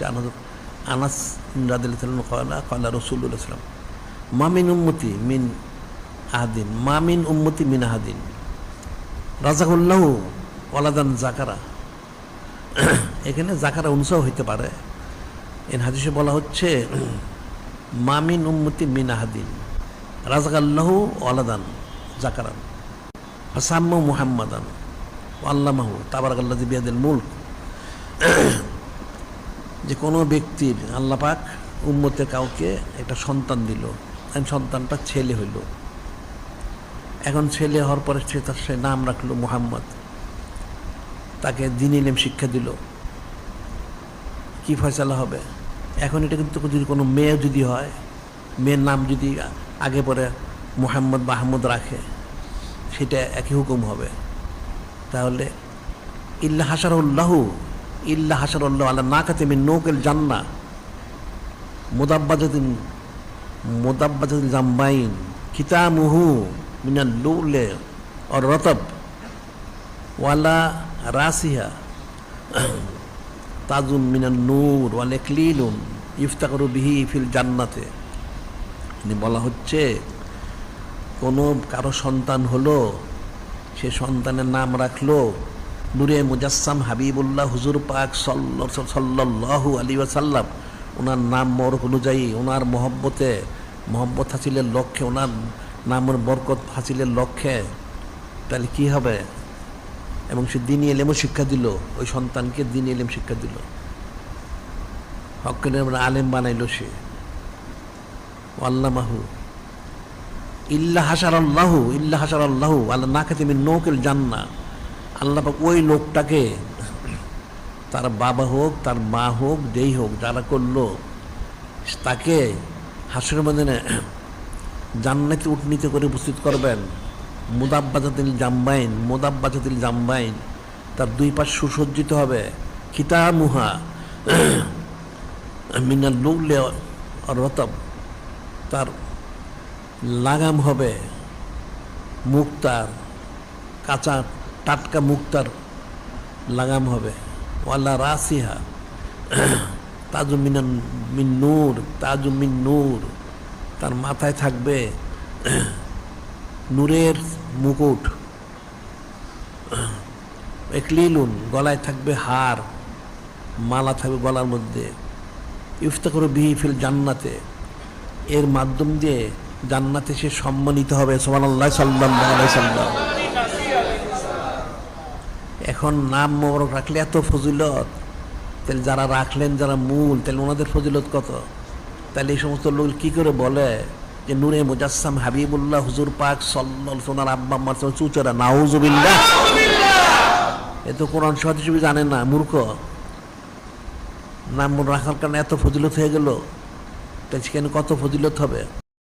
হচ্ছে আনাস রাদিয়াল্লাহু কয়লা কয়লা রাসূলুল্লাহ সাল্লাল্লাহু আলাইহি ওয়াসাল্লাম মামিন উম্মতি মিন আহাদিন মামিন উম্মতি মিন আহাদিন রাযাকাল্লাহু ওয়ালাদান জাকারা। এখানে জাকারা উনসাও হইতে পারে। এর হাদিসে বলা হচ্ছে মামিন উম্মতি মিন আহাদিন রাযাকাল্লাহু ওয়ালাদান জাকারান ফাসাম্মু মুহাম্মাদান আল্লামাহু তাবারাকাল্লাযী বিয়াদিল মুলক। যে কোনো ব্যক্তির আল্লাহ পাক উম্মতের কাউকে একটা সন্তান দিল, সন্তানটা ছেলে হইল। এখন ছেলে হওয়ার পরে সে নাম রাখলো মুহাম্মদ, তাকে দ্বীন ইলম শিক্ষা দিল। কি ফয়সালা হবে এখন? এটা কিন্তু যদি কোনো মেয়ে যদি হয়, মেয়ের নাম যদি আগে পরে মুহাম্মদ বা আহমদ রাখে, সেটা একই হুকুম হবে। তাহলে ইল্লা হাসারুল্লাহু আলা নাকাতি মিন নৌকেল জান্না মুদাব্বাজাতিল জামবাইন কিতামুহু মিনাল লুলে আর রতব ওয়ালা রাসিহা তাজুন মিনান নূর ওয়াল ইকলিলুন ইফতাকরু বিহি ফিল জান্নাতে। বলা হচ্ছে কোনো কারো সন্তান হলো, সে সন্তানের নাম রাখলো নূরে মুজাসসাম হাবিবুল্লাহ হুজুর পাক সাল্লাল্লাহু আলাইহি ওয়াসাল্লাম। ওনার নাম মরক অনুযায়ী, ওনার মহব্বত হাসিলের লক্ষ্যে, ওনার নামের বরকত হাসিলের লক্ষ্যে, তাহলে কি হবে? এবং সে দ্বীন ইলমও শিক্ষা দিল, ওই সন্তানকে দ্বীন ইলম শিক্ষা দিল, হক্কের আলেম বানাইল সে। আল্লামাহু ইল্লা হাসারাল্লাহু আলা নাকাতি মিন নৌকিল জান্নাহ। আল্লাহ পাক ওই লোকটাকে, তার বাবা হোক তার মা হোক যেই হোক, যারা করলো, তাকে হাসরের ময়দানে জান্নাতে উঠনীত করে উপস্থিত করবেন। মুদাব্বাজাতিল জামবাইন, তার দুই পাশ সুসজ্জিত হবে। কিতামুহা মিনাল লুলে আর রতব, তার লাগাম হবে মুক্তার, কাঁচা টাটকা মুক্তার লাগাম হবে। ওয়ালা রাসিহা তাজু মিন নূর, তার মাথায় থাকবে নূরের মুকুট। ইকলিলুন, গলায় থাকবে হার, মালা থাকবে গলার মধ্যে। ইফতাকরু বিহি ফিল জান্নাতে, এর মাধ্যম দিয়ে জান্নাতে সে সম্মানিত হবে। সুবহানাল্লাহ সাল্লাল্লাহু আলাইহি ওয়াসাল্লাম। এখন নাম মোবারক রাখলে এত ফজিলত, তাহলে যারা রাখলেন, যারা মূল, তাহলে ওনাদের ফজিলত কত? তাহলে এই সমস্ত লোক কি করে বলে যে নূরে মুজাসসাম হাবিবুল্লাহ হুজুর পাক সাল্লাল্লাহু আলাইহি ওয়াসাল্লাম আব্বা আম্মার চুচরা? নাউজুবিল্লাহ। এ তো কোরআন হাদিস জানে না, মূর্খ। নাম রাখার কারণে এত ফজিলত হয়ে গেল, তাই সেখানে কত ফজিলত হবে?